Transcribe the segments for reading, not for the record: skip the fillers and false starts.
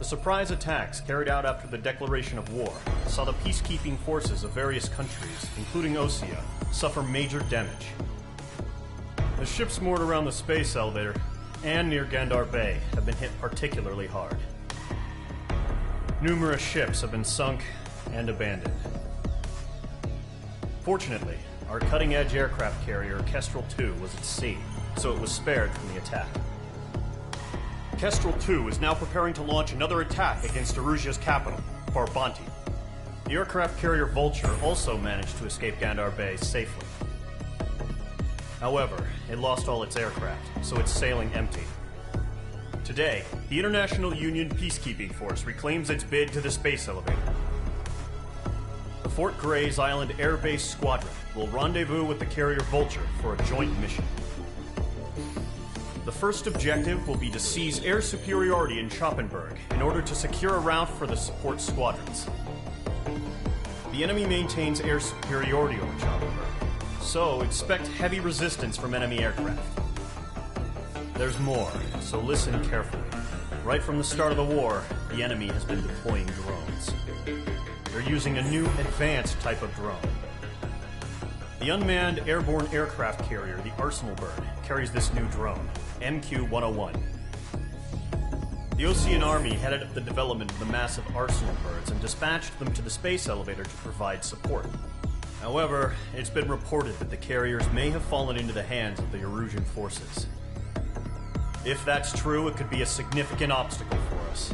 The surprise attacks carried out after the declaration of war saw the peacekeeping forces of various countries, including Osea, suffer major damage. The ships moored around the space elevator and near Gandar Bay have been hit particularly hard. Numerous ships have been sunk and abandoned. Fortunately, our cutting-edge aircraft carrier Kestrel II was at sea, so it was spared from the attack. Kestrel II is now preparing to launch another attack against Erusia's capital, Farbanti. The aircraft carrier Vulture also managed to escape Gandar Bay safely. However, it lost all its aircraft, so it's sailing empty. Today, the International Union Peacekeeping Force reclaims its bid to the space elevator. The Fort Gray's Island Air Base Squadron will rendezvous with the carrier Vulture for a joint mission. The first objective will be to seize air superiority in Schoppenberg in order to secure a route for the support squadrons. The enemy maintains air superiority over Schoppenberg, so expect heavy resistance from enemy aircraft. There's more, so listen carefully. Right from the start of the war, the enemy has been deploying drones. They're using a new advanced type of drone. The unmanned airborne aircraft carrier, the Arsenal Bird, carries this new drone, MQ-101. The Ocean Army headed up the development of the massive Arsenal Birds and dispatched them to the space elevator to provide support. However, it's been reported that the carriers may have fallen into the hands of the Erusian forces. If that's true, it could be a significant obstacle for us.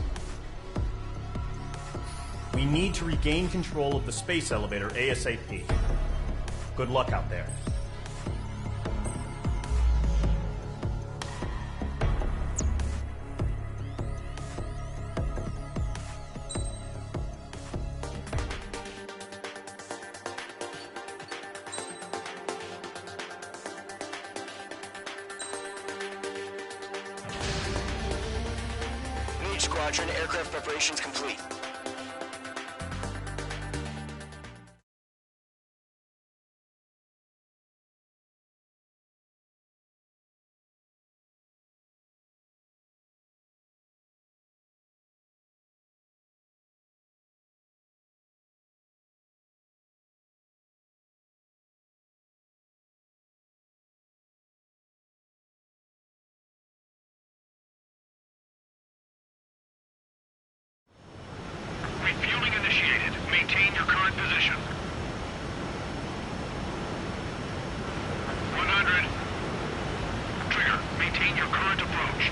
We need to regain control of the space elevator ASAP. Good luck out there. Squadron, aircraft preparations complete. Refueling initiated. Maintain your current position. 100. Trigger. Maintain your current approach.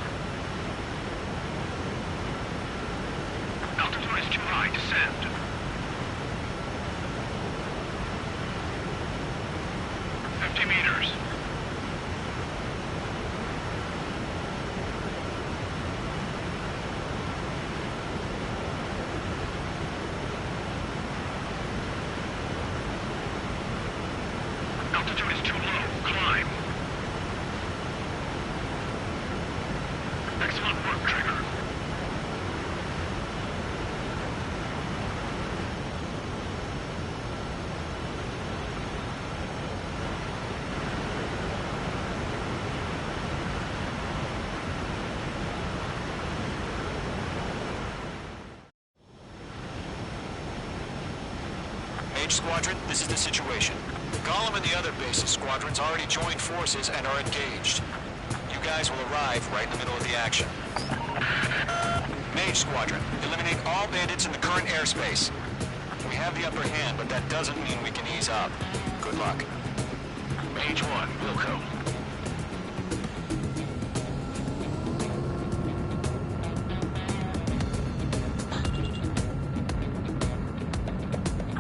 Altitude is too high. Descend. 50 meters. Altitude is too low. Climb. Excellent work, Trigger. Mage Squadron, this is the situation. Gollum and the other base's squadrons already joined forces and are engaged. You guys will arrive right in the middle of the action. Mage Squadron, eliminate all bandits in the current airspace. We have the upper hand, but that doesn't mean we can ease up. Good luck. Mage 1, Wilco.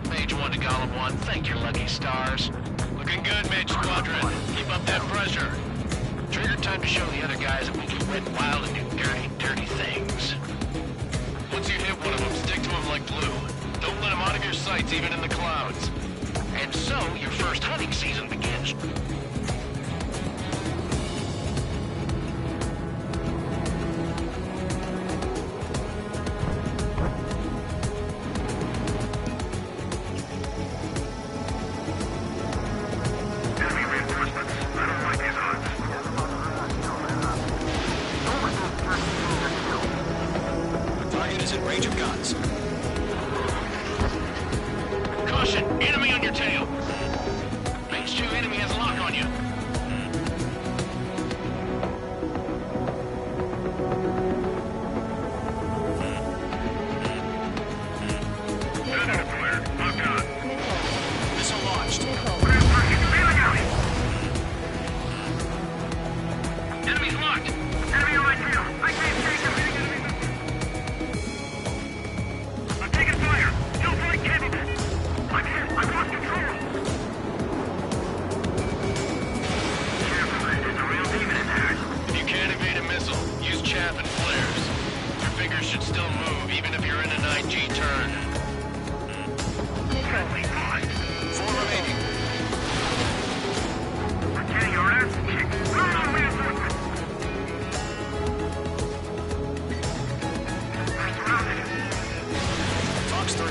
Mage 1 to Gollum 1, thank your lucky stars. Looking good, Mage Squadron. Keep up that pressure. Trigger time to show the other guys that we can wet wild and do dirty, dirty things. Once you hit one of them, stick to them like glue. Don't let them out of your sights, even in the clouds. And so, your first hunting season begins. target is in range of guns. Caution! Enemy on your tail! Range 2 enemy has a lock on you. Missile launched. Enemy's locked! Enemy on my tail! I can't take him! I'm taking fire! Still flight capable! I'm hit! I lost control! Careful, there's a real demon in there. If you can't evade a missile, use chaff and flares. Your fingers should still move, even if you're in an IG turn. Friendly fine. 4 remaining. I'm getting your ass kicked! Run on reinforcement! Fox 3.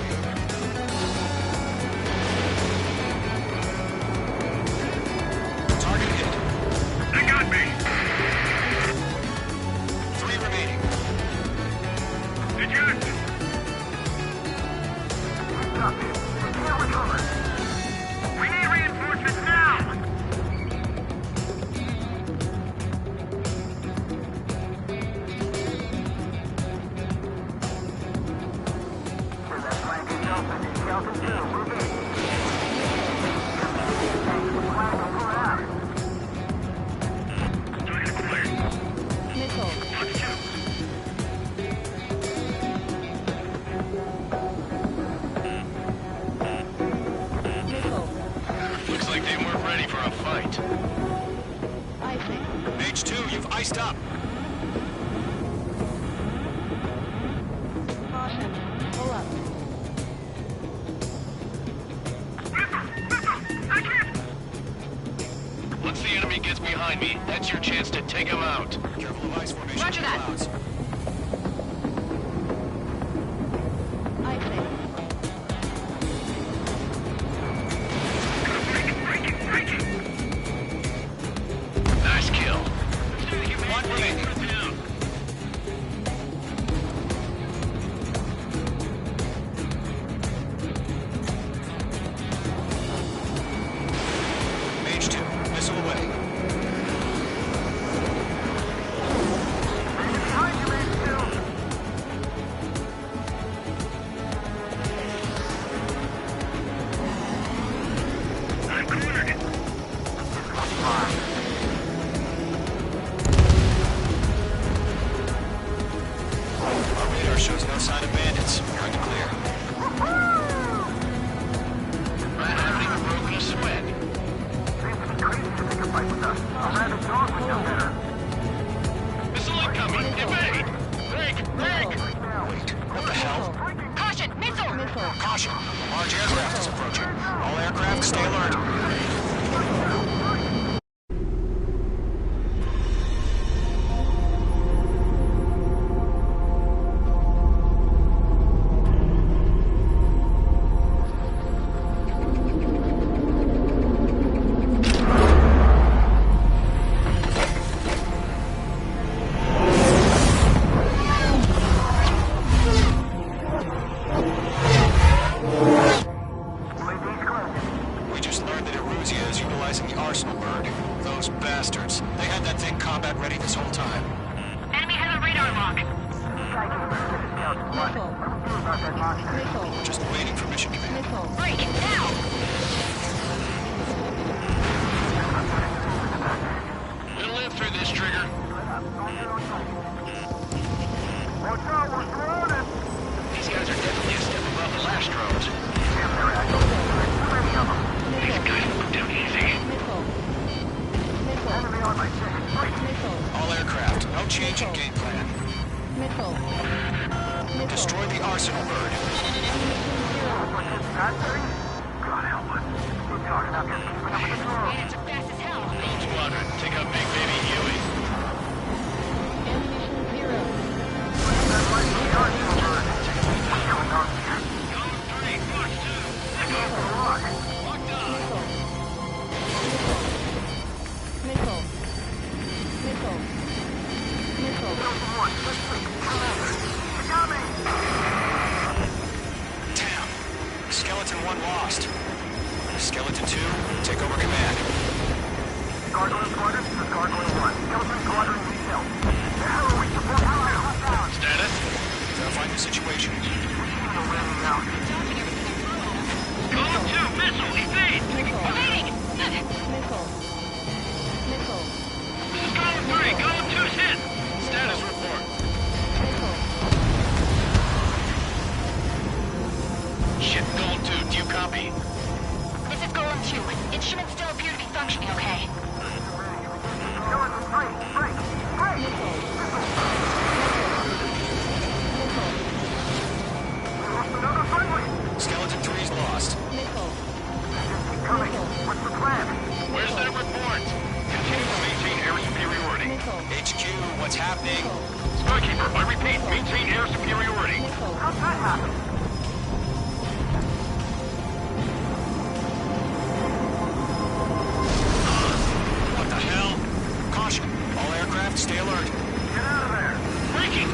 Target hit. They got me! 3 remaining. Eject! We need reinforcements now! Looks like they weren't ready for a fight. H2, you've iced up. Caution. Pull up. Once the enemy gets behind me, that's your chance to take him out. Careful of ice formation. Roger that. Clouds. Icing. Nice kill. 1 remaining. H2, missile away. I'm cornered. Our radar shows no sign of bandits. You're in the clear. I haven't even broken a sweat. Missile incoming! Evade! Break! Wait, what the hell? Caution! Missile! Missile. Caution! A large aircraft is approaching. All aircraft stay alert. We just learned that Eruzia is utilizing the arsenal bird. Those bastards. They had that thing combat ready this whole time. Enemy has a radar lock. Missile. Missile. Just waiting for mission command. Missile. Break! Now! We'll live through this, Trigger. These guys are definitely a step above the last drones. These guys will go down easy. Missile. Missile. Missile. All aircraft. No change in game plan. Missile. Missile. Destroy the arsenal bird. Bandits are fast as hell. Gold Squadron, take out Big Baby Huey. Ammunition zero. Gold 3, Fox 2. Take over. Locked on. Missile. Missile. Missile. Missile. Damn. Skeleton 1 lost. Skeleton 2, take over command. Gargoyle Squadron, this is Gargoyle 1. Skeleton Squadron detail. How are we supposed to hold down? Status? Verifying the situation. Column 2, missile, evade! Missile. Missile. Column 3, column 2's hit! Status report. Missile. Shit, column 2, do you copy? This is Golem 2. Instruments still appear to be functioning okay. Skeleton 3's lost. Missile. What's the plan? Where's that report? Continue to maintain air superiority. Missile. HQ, what's happening? Skykeeper, I repeat, maintain air superiority. Missile. How's that happen? What the hell? Caution, all aircraft stay alert. Get out of there. Breaking!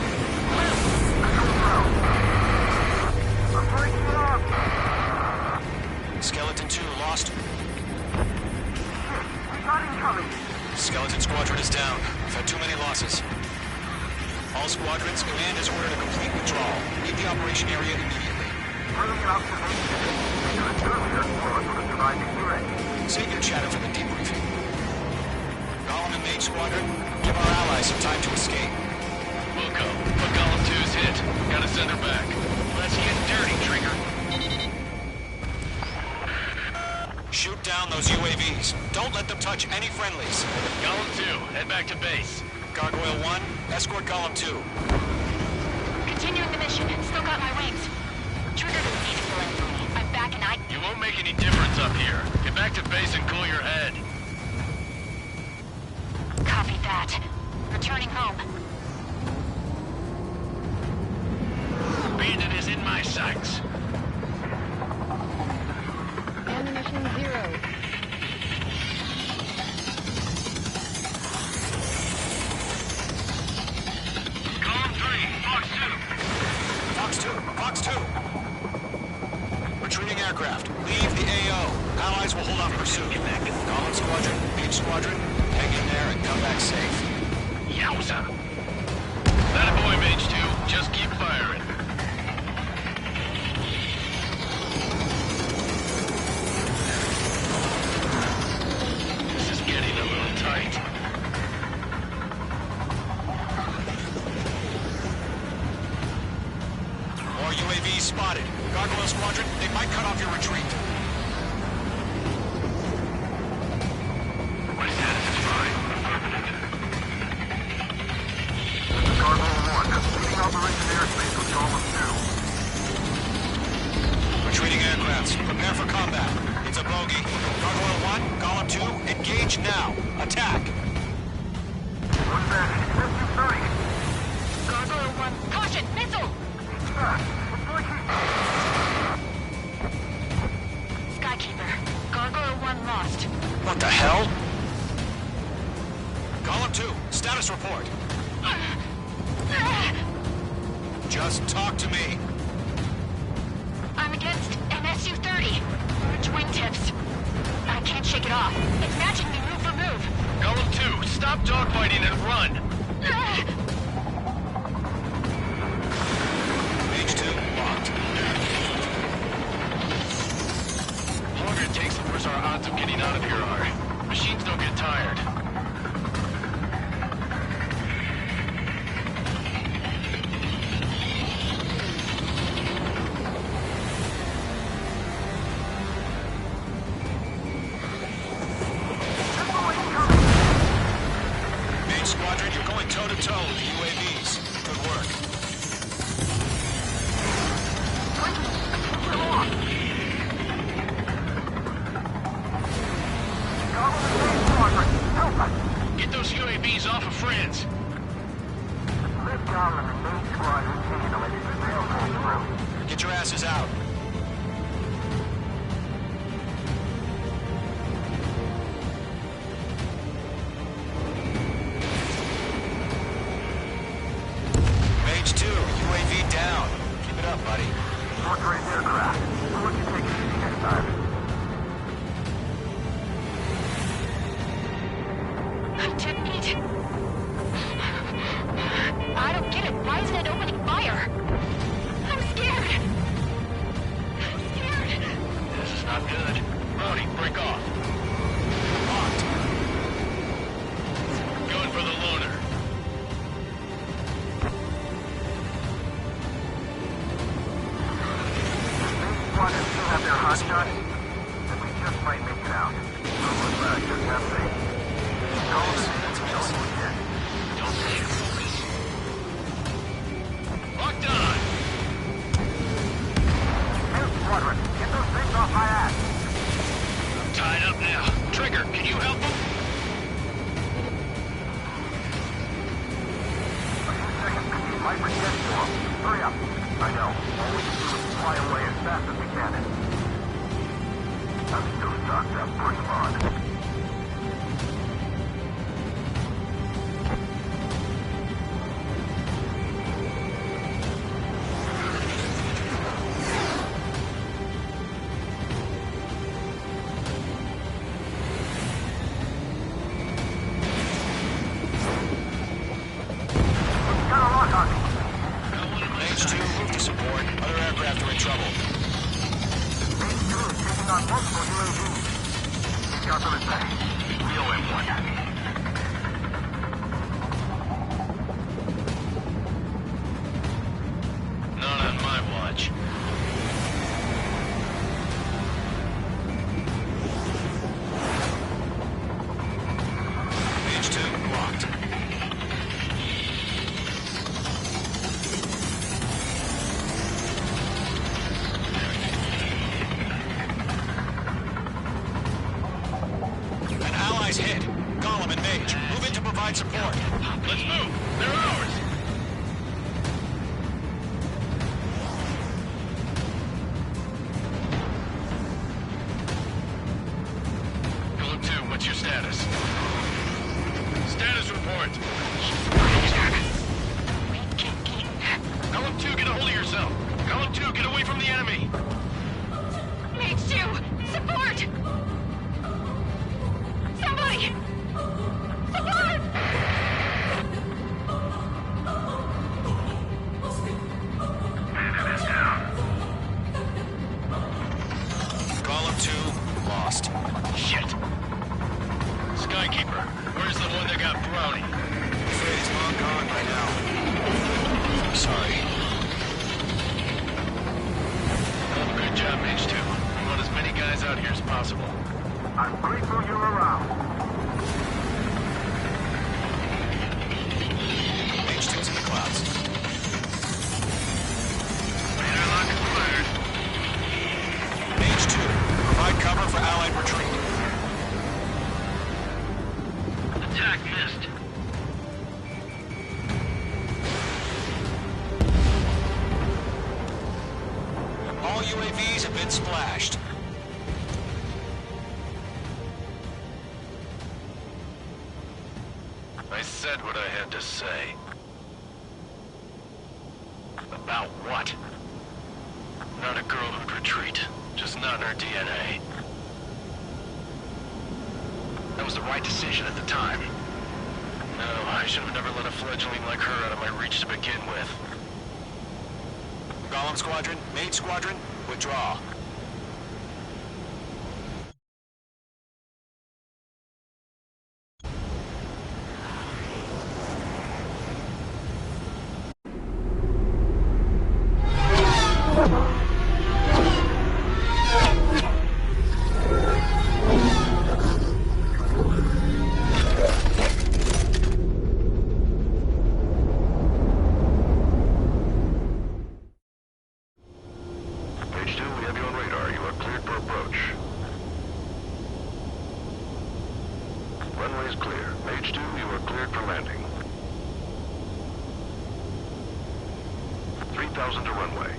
I'm breaking it up. Skeleton 2 lost. We got incoming. Skeleton Squadron is down. We've had too many losses. All squadrons, command has ordered a complete withdrawal. Leave the operation area immediately. Brilliant observation. Earlier, Forrest would have tried to hear it. Save your chatter for the debriefing. Golem and Mage Squadron, give our allies some time to escape. We'll go, but column 2's hit. Gotta send her back. Let's get dirty, Trigger. Shoot down those UAVs. Don't let them touch any friendlies. Column 2, head back to base. Gargoyle 1, escort Golem 2. Continuing the mission. Still got my wings. Trigger doesn't need to fill in for me. I'm back and You won't make any difference up here. Get back to base and cool your head. Copy that. Returning home. Bandit is in my sights. Ammunition 0. Column 3, Fox 2. Fox 2, Fox 2. Retreating aircraft. Leave the AO. Allies will hold off pursuit. Golem Squadron, Mage Squadron, hang in there and come back safe. Yowza. That a boy, Mage 2. Just keep firing. This is getting a little tight. More UAVs spotted. Gargoyle Squadron, they might cut off your retreat. My status is fine. Gargoyle 1, leading Operation Airspace with Golem 2. Retreating aircrafts, prepare for combat. It's a bogey. Gargoyle 1, Golem 2, engage now. Attack. One bandit, SU-30. Gargoyle 1. Caution! Missile! Skykeeper. Gargoyle 1 lost. What the hell? Golem 2, status report. Just talk to me. I'm against an SU-30. Large wingtips. I can't shake it off. It's matching me move for move. Column 2, stop dogfighting and run. Mage 2, locked. The longer it takes, the worse our odds of getting out of here are. Machines don't get tired. Mage Squadron, you're going toe-to-toe with the UAVs. Good work. Get those UAVs off of friends. Let Golem and Mage Squadron handle it. They'll pull through. Get your asses out. Mage 2, UAV it up, buddy. Short-range aircraft. We'll let you take it easy next time. I'm dead beat. I don't get it. Why isn't it opening fire? I'm scared. I'm scared. This is not good. Brody, break off. Locked. Going for the loader. Squadron still have their hot shot, then we just might make it out. So let's just have faith. Call it in and tell us we did. Don't shoot. Locked on. Hey, Squadron, get those things off my ass. I'm tied up now. Trigger, can you help him? A few seconds and you might get to them. Hurry up. I know. All we can do is fly away as fast as we can. I'm still stuck. Push them on. Got a lock on me. H2, move to support. Other aircraft are in trouble. H2 is taking on multiple UAVs. Scouts on its way. We'll win one. Not on my watch. H2, locked. An ally's hit. Column and Mage, move in to provide support. Let's move. They're ours. Column 2, what's your status? Status report. Column 2, get a hold of yourself. Column 2, get away from the enemy. Mage 2, support! Somebody! Support! Column 2, lost. Shit. Skykeeper, where's the one that got Brownie? I'm afraid it's long gone by now. Sorry. Good job, Mage 2. We want as many guys out here as possible. I'm grateful you're around. H2's in the clouds. Radar lock acquired. H2, provide cover for Allied retreat. Attack missed. All UAVs have been splashed. I said what I had to say. About what? Not a girl who'd retreat. Just not in her DNA. That was the right decision at the time. No, I should have never let a fledgling like her out of my reach to begin with. Golem Squadron, Mage Squadron, withdraw. H2, we have you on radar. You are cleared for approach. Runway is clear. H2, you are cleared for landing. 3,000 to runway.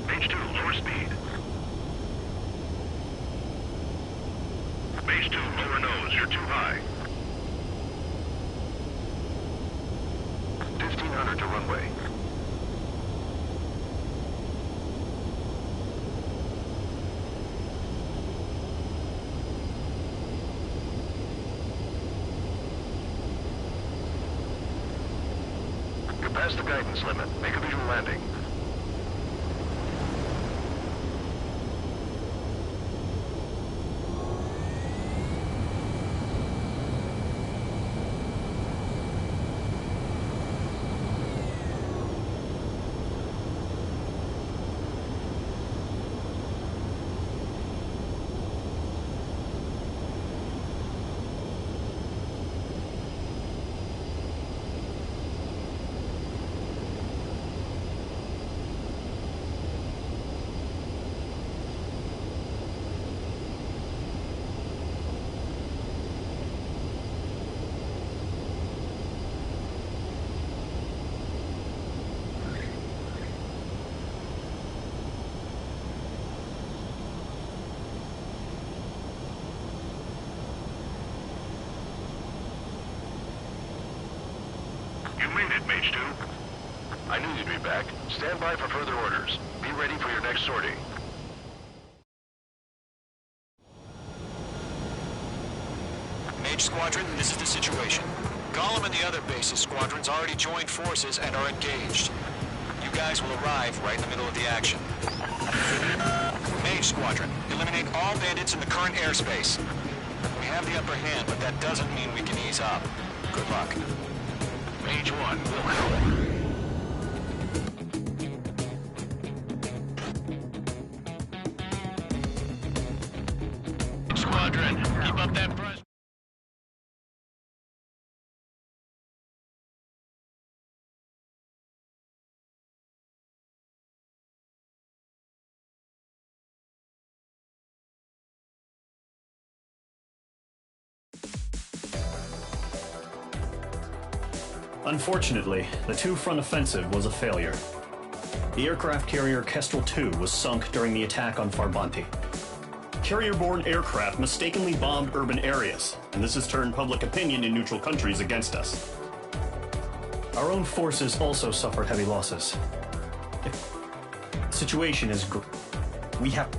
H2, lower speed. H2, lower nose. You're too high. 1,500 to runway. past the guidance limit. Make a visual landing. Mage 2. I knew you'd be back. Stand by for further orders. Be ready for your next sortie. Mage Squadron, this is the situation. Gollum and the other base's squadrons already joined forces and are engaged. You guys will arrive right in the middle of the action. Mage Squadron, eliminate all bandits in the current airspace. We have the upper hand, but that doesn't mean we can ease up. Good luck. Mage 1, will help. Squadron, keep up that pressure. Unfortunately, the two-front offensive was a failure. The aircraft carrier Kestrel II was sunk during the attack on Farbanti. Carrier-borne aircraft mistakenly bombed urban areas, and this has turned public opinion in neutral countries against us. Our own forces also suffered heavy losses. The situation is we have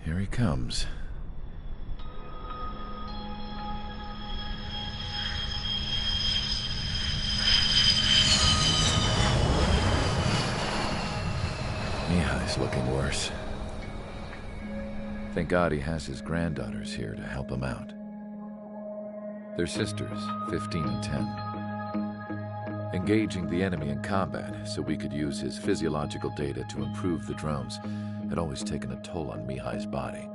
Here he comes. Mihai's looking worse. Thank God he has his granddaughters here to help him out. They're sisters, 15 and 10. Engaging the enemy in combat so we could use his physiological data to improve the drones had always taken a toll on Mihai's body.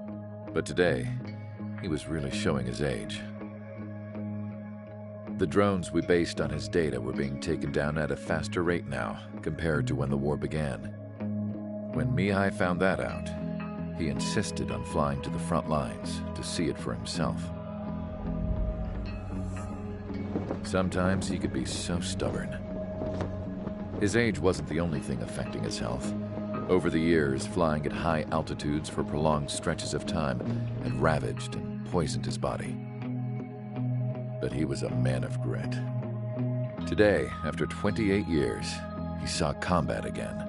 But today, he was really showing his age. The drones we based on his data were being taken down at a faster rate now compared to when the war began. When Mihai found that out, he insisted on flying to the front lines to see it for himself. Sometimes he could be so stubborn. His age wasn't the only thing affecting his health. Over the years, flying at high altitudes for prolonged stretches of time had ravaged and poisoned his body. But he was a man of grit. Today, after 28 years, he saw combat again.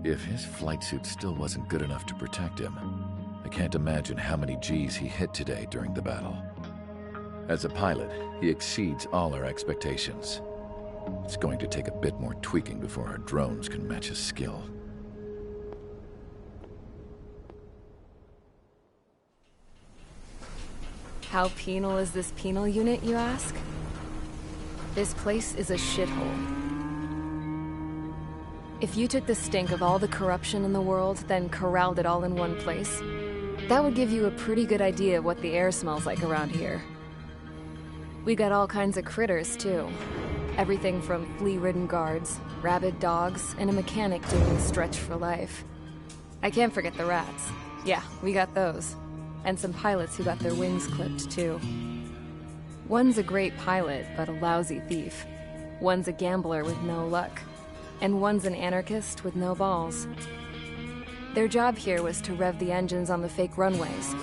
If his flight suit still wasn't good enough to protect him, I can't imagine how many Gs he hit today during the battle. As a pilot, he exceeds all our expectations. It's going to take a bit more tweaking before our drones can match his skill. How penal is this penal unit, you ask? This place is a shithole. If you took the stink of all the corruption in the world, then corralled it all in one place, that would give you a pretty good idea of what the air smells like around here. We got all kinds of critters, too. Everything from flea-ridden guards, rabid dogs, and a mechanic doing stretch for life. I can't forget the rats. Yeah, we got those. And some pilots who got their wings clipped, too. One's a great pilot, but a lousy thief. One's a gambler with no luck. And one's an anarchist with no balls. Their job here was to rev the engines on the fake runways.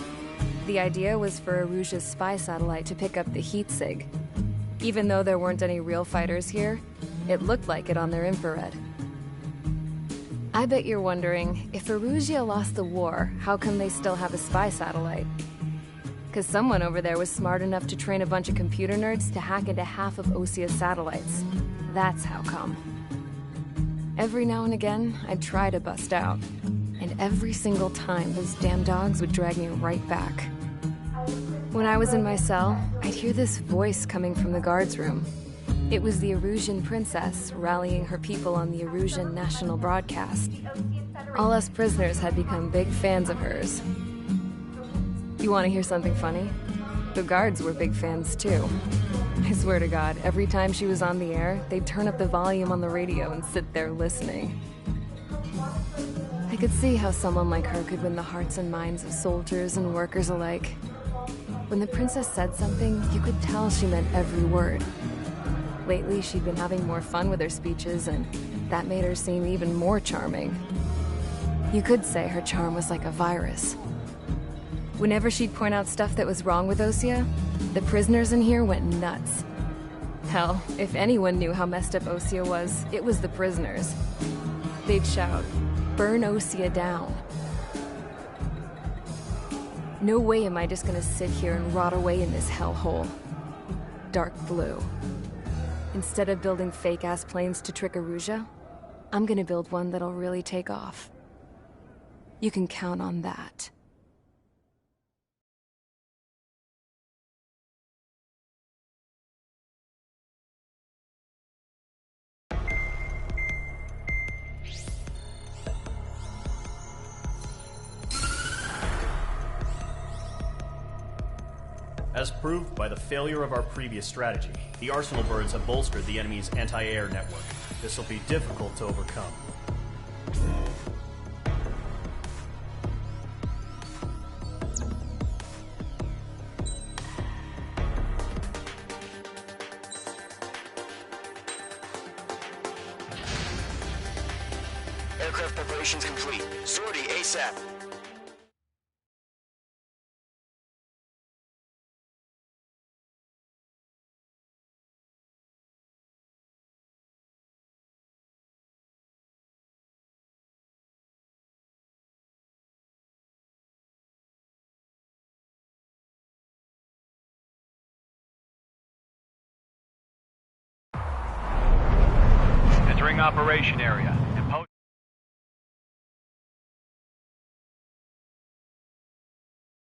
The idea was for Aruja's spy satellite to pick up the heat sig. Even though there weren't any real fighters here, It looked like it on their infrared. I bet you're wondering, if Erusea lost the war, how come they still have a spy satellite? Because someone over there was smart enough to train a bunch of computer nerds to hack into half of Osea's satellites. That's how come. Every now and again, I'd try to bust out. And every single time, those damn dogs would drag me right back. When I was in my cell, I'd hear this voice coming from the guards room. It was the Erusian princess rallying her people on the Erusian national broadcast. All us prisoners had become big fans of hers. You want to hear something funny? The guards were big fans too. I swear to God, every time she was on the air, they'd turn up the volume on the radio and sit there listening. I could see how someone like her could win the hearts and minds of soldiers and workers alike. When the princess said something, you could tell she meant every word. Lately, she'd been having more fun with her speeches, and that made her seem even more charming. You could say her charm was like a virus. Whenever she'd point out stuff that was wrong with Osea, the prisoners in here went nuts. Hell, if anyone knew how messed up Osea was, it was the prisoners. They'd shout, "Burn Osea down." No way am I just gonna sit here and rot away in this hellhole. Dark blue. Instead of building fake-ass planes to trick Erusea, I'm gonna build one that'll really take off. You can count on that. As proved by the failure of our previous strategy, the Arsenal birds have bolstered the enemy's anti-air network. This will be difficult to overcome. Aircraft preparations complete. Sortie ASAP. Entering operation area.